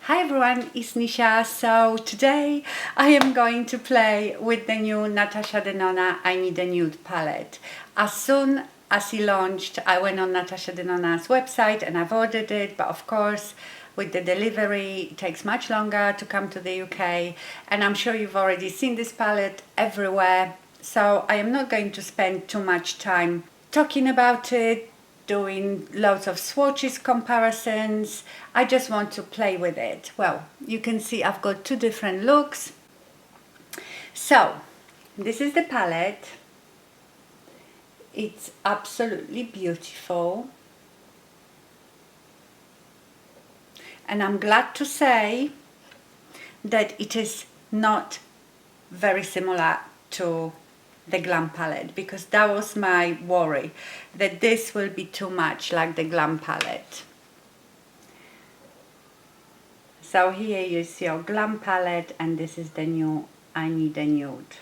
Hi everyone, it's Nisha. So today I am going to play with the new Natasha Denona I Need a Nude palette. As soon as he launched, I went on Natasha Denona's website and I've ordered it, but of course with the delivery it takes much longer to come to the UK, and I'm sure you've already seen this palette everywhere, so I am not going to spend too much time talking about it, doing loads of swatches comparisons. I just want to play with it. Well, you can see I've got two different looks. So this is the palette. It's absolutely beautiful, and I'm glad to say that it is not very similar to the Glam palette, because that was my worry, that this will be too much like the Glam palette. So here is your Glam palette, and this is the new I Need a Nude.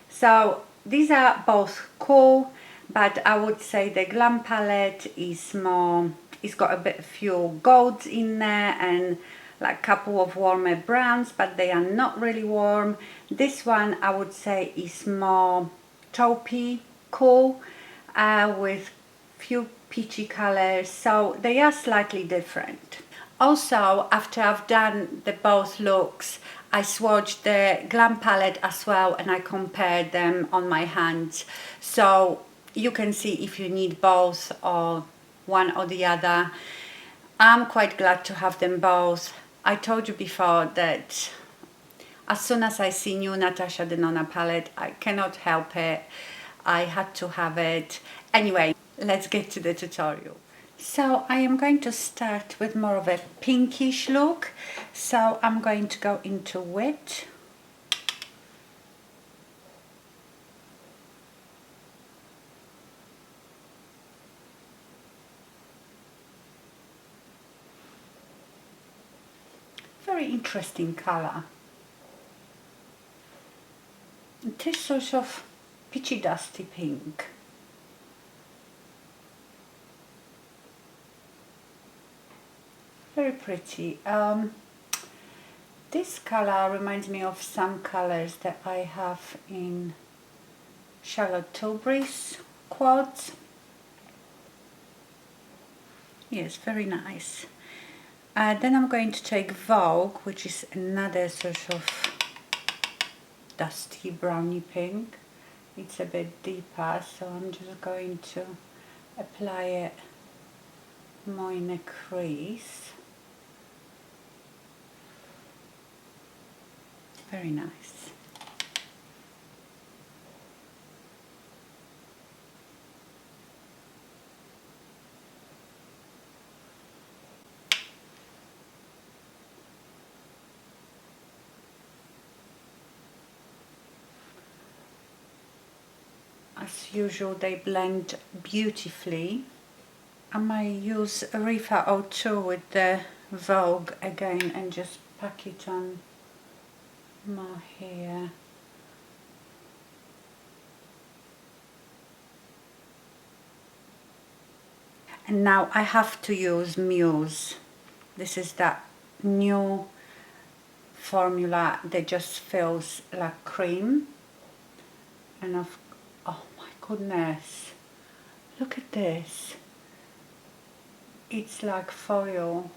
So these are both cool, but I would say the Glam palette is more, it's got a few golds in there and like a couple of warmer browns, but they are not really warm. This one I would say is more taupey, cool, with few peachy colors, so they are slightly different. Also, after I've done the both looks, I swatched the Glam palette as well and I compared them on my hands, so you can see if you need both or one or the other. I'm quite glad to have them both. I told you before that as soon as I see new Natasha Denona palette, I cannot help it. I had to have it. Anyway, let's get to the tutorial. So I am going to start with more of a pinkish look. So I'm going to go into Wet. Very interesting color. It is sort of peachy dusty pink. Very pretty. This color reminds me of some colors that I have in Charlotte Tilbury's quads. Yes, very nice. Then I'm going to take Vogue, which is another sort of dusty browny pink. It's a bit deeper, so I'm just going to apply it more in a crease. Very nice. As usual, they blend beautifully. I might use Rifa 02 with the Vogue again and just pack it on more here. And now I have to use Muse. This is that new formula that just feels like cream. And oh my goodness, look at this. It's like foil.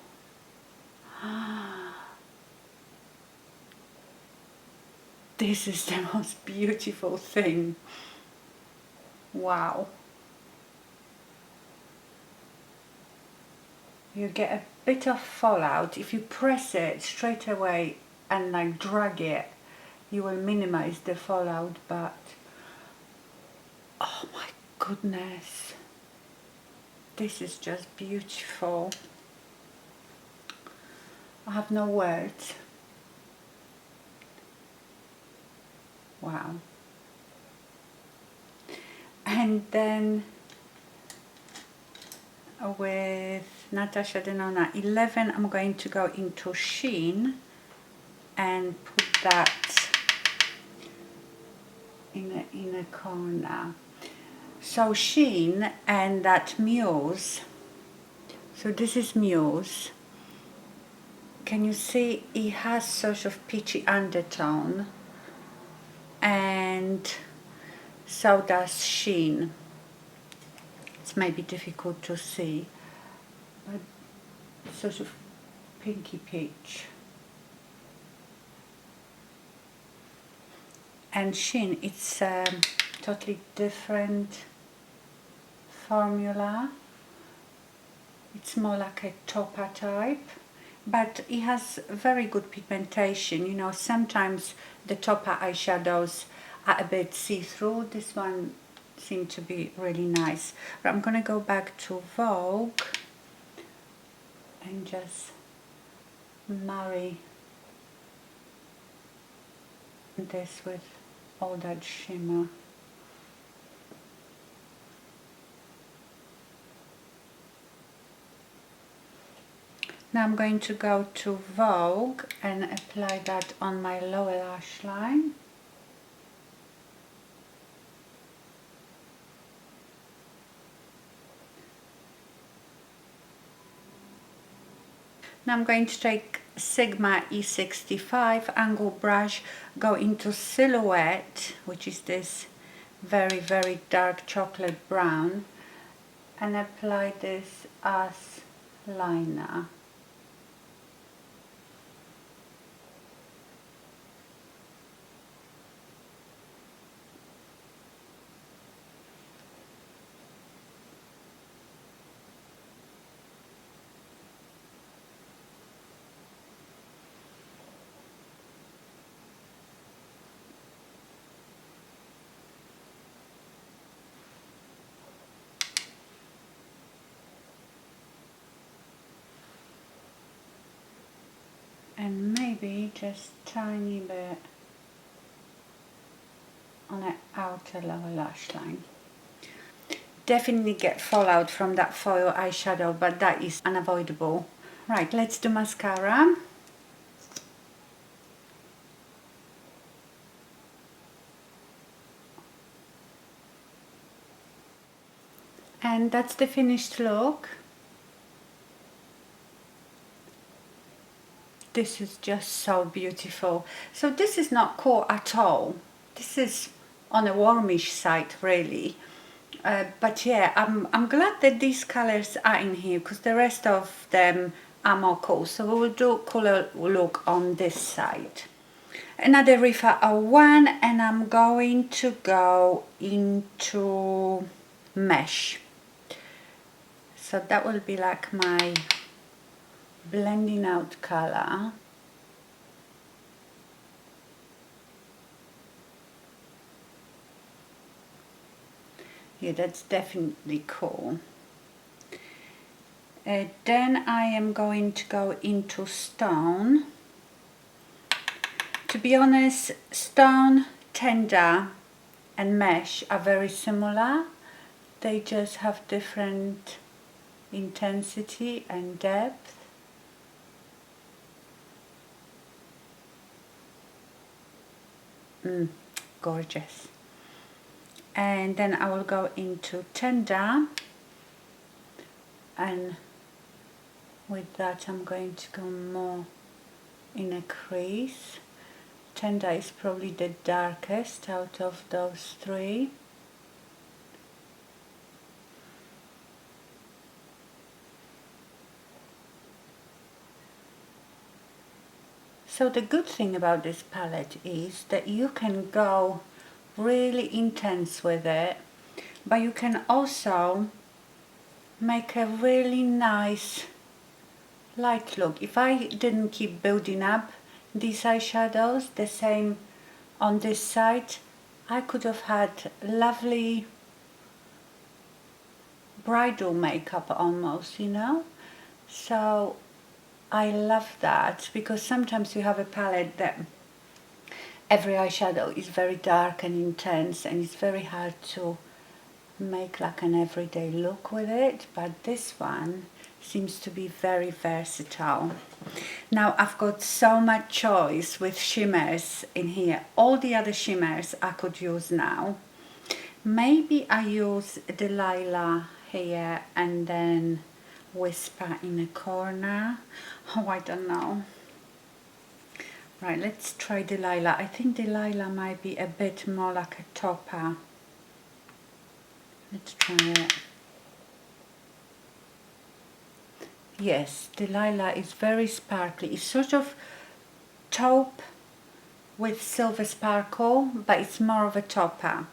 This is the most beautiful thing. Wow. You get a bit of fallout. If you press it straight away and like drag it, you will minimize the fallout, but oh my goodness, this is just beautiful. I have no words. Wow. And then with Natasha Denona 11, I'm going to go into Sheen and put that in a corner. So Sheen and that Muse, so this is Muse, can you see it has sort of peachy undertone, and so does sheen. It's maybe difficult to see, but sort of pinky peach. And sheen, it's totally different formula. It's more like a topper type, but it has very good pigmentation. You know, sometimes the topper eyeshadows are a bit see-through. This one seemed to be really nice. But I'm gonna go back to Vogue and just marry this with all that shimmer. Now I'm going to go to Vogue and apply that on my lower lash line. Now I'm going to take Sigma E65 angle brush, go into Silhouette, which is this very, very dark chocolate brown, and apply this as liner. And maybe just tiny bit on the outer lower lash line. Definitely get fallout from that foil eyeshadow, but that is unavoidable. Right, let's do mascara. And that's the finished look. This is just so beautiful. So this is not cool at all. This is on a warmish side, really. But yeah, I'm glad that these colors are in here, because the rest of them are more cool. So we will do cooler look on this side. Another Rifa 01, and I'm going to go into Mesh. So that will be like my blending out color. Yeah, that's definitely cool. Then I am going to go into Stone. To be honest, Stone, Tender and Mesh are very similar. They just have different intensity and depth. Gorgeous. And then I will go into Tender, and with that I'm going to go more in a crease. Tender is probably the darkest out of those three. So the good thing about this palette is that you can go really intense with it, but you can also make a really nice light look. If I didn't keep building up these eyeshadows the same on this side, I could have had lovely bridal makeup almost, you know. So I love that, because sometimes you have a palette that every eyeshadow is very dark and intense, and it's very hard to make like an everyday look with it, but this one seems to be very versatile. Now I've got so much choice with shimmers in here. All the other shimmers I could use now. Maybe I use Delilah here and then Whisper in a corner. Oh, I don't know. Right, let's try Delilah. I think Delilah might be a bit more like a topper. Let's try it. Yes, Delilah is very sparkly. It's sort of taupe with silver sparkle, but it's more of a topper.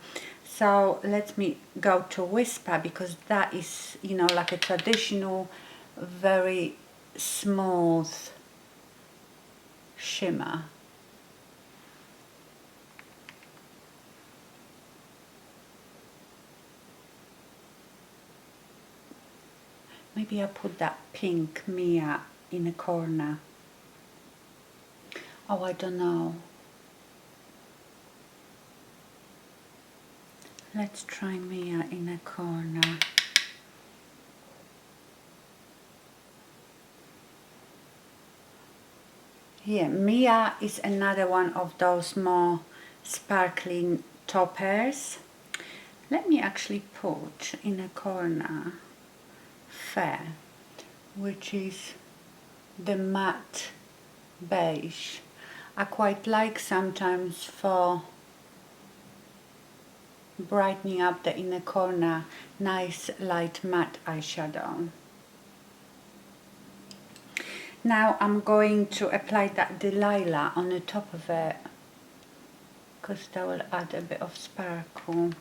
So let me go to Whisper, because that is, you know, like a traditional, very smooth shimmer. Maybe I put that pink Mia in a corner. Oh, I don't know. Let's try Mia in a corner. Yeah, Mia is another one of those more sparkling toppers. Let me actually put in a corner Fair, which is the matte beige. I quite like sometimes for brightening up the inner corner, nice light matte eyeshadow. Now I'm going to apply that Delilah on the top of it, because that will add a bit of sparkle.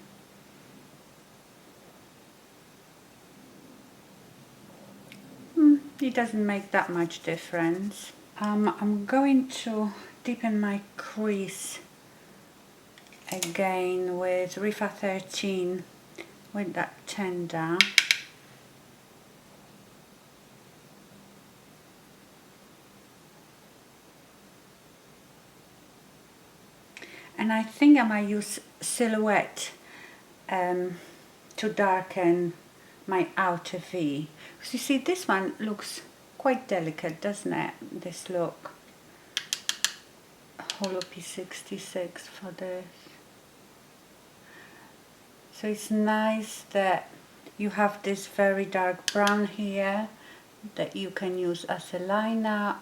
It doesn't make that much difference. I'm going to deepen my crease again with Rifa 13 with that tender. And I think I might use Silhouette to darken my outer V. Because you see, this one looks quite delicate, doesn't it? This look. Holo P66 for this. So it's nice that you have this very dark brown here that you can use as a liner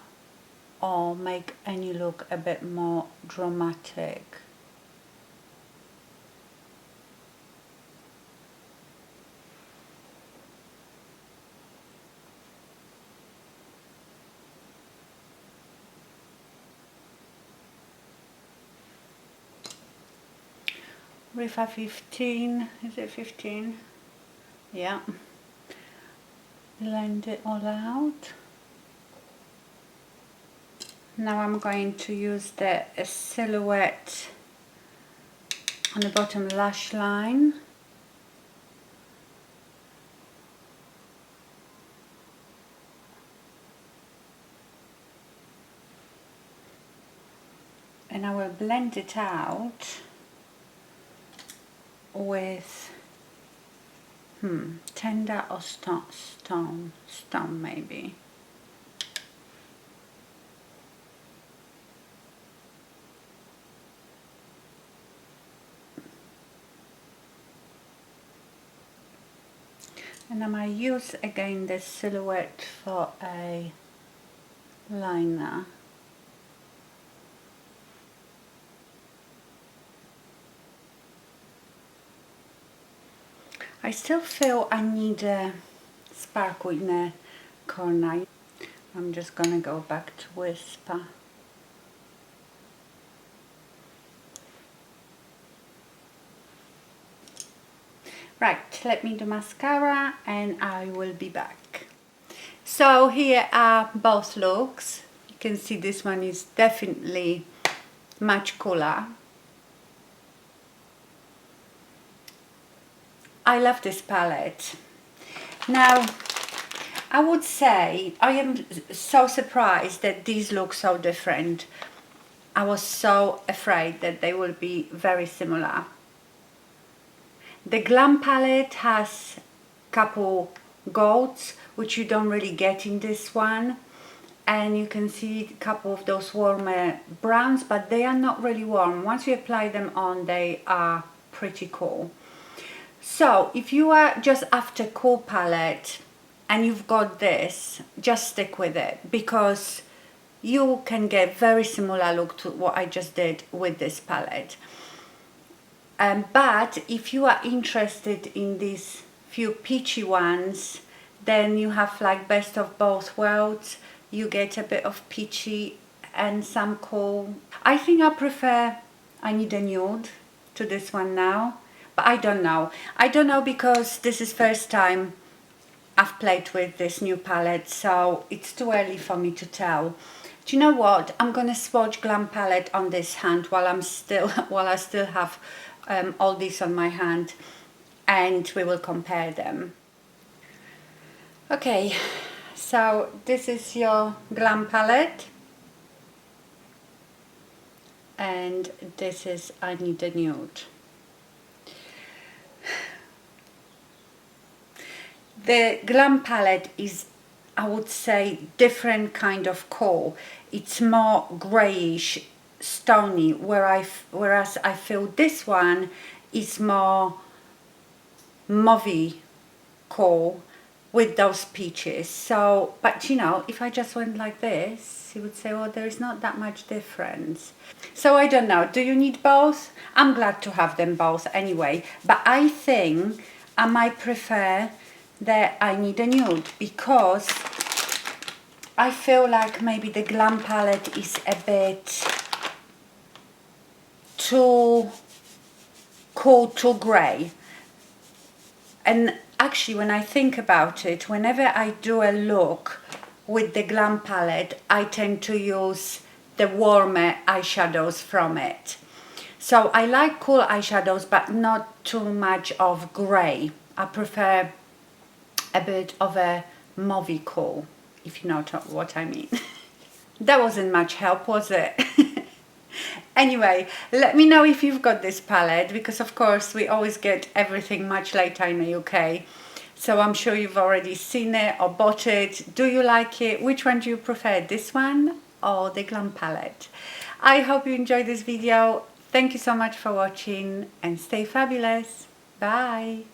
or make any look a bit more dramatic. Rifa 15, is it 15? Yeah. Blend it all out. Now I'm going to use the Silhouette on the bottom lash line. And I will blend it out with tender or stone maybe. And I might use again the Silhouette for a liner. I still feel I need a sparkle in the corner. I'm just gonna go back to Whisper. Right, let me do mascara and I will be back. So here are both looks. You can see this one is definitely much cooler. I love this palette. Now, I would say I am so surprised that these look so different. I was so afraid that they will be very similar. The Glam palette has a couple golds, which you don't really get in this one. And you can see a couple of those warmer browns, but they are not really warm. Once you apply them on, they are pretty cool. So if you are just after cool palette and you've got this, just stick with it, because you can get very similar look to what I just did with this palette. But if you are interested in these few peachy ones, then you have like best of both worlds. You get a bit of peachy and some cool. I think I prefer I Need a Nude to this one now, but I don't know. I don't know because this is first time I've played with this new palette, so it's too early for me to tell. Do you know what? I'm gonna swatch Glam palette on this hand while I still have all this on my hand, and we will compare them. Okay, so this is your Glam palette, and this is I Need a Nude. The Glam palette is, I would say, different kind of coal. It's more greyish, stony, whereas I feel this one is more mauvey coal with those peaches. So, but you know, if I just went like this, you would say, well, there is not that much difference. So I don't know, do you need both? I'm glad to have them both anyway, but I think I might prefer that I Need a Nude, because I feel like maybe the Glam palette is a bit too cool, too grey. And actually, when I think about it, whenever I do a look with the Glam palette, I tend to use the warmer eyeshadows from it. So I like cool eyeshadows, but not too much of grey. I prefer a bit of a mauvey coal, if you know what I mean. That wasn't much help, was it? Anyway, let me know if you've got this palette, because of course we always get everything much later in the UK. So I'm sure you've already seen it or bought it. Do you like it? Which one do you prefer, this one or the Glam palette? I hope you enjoyed this video. Thank you so much for watching and stay fabulous. Bye.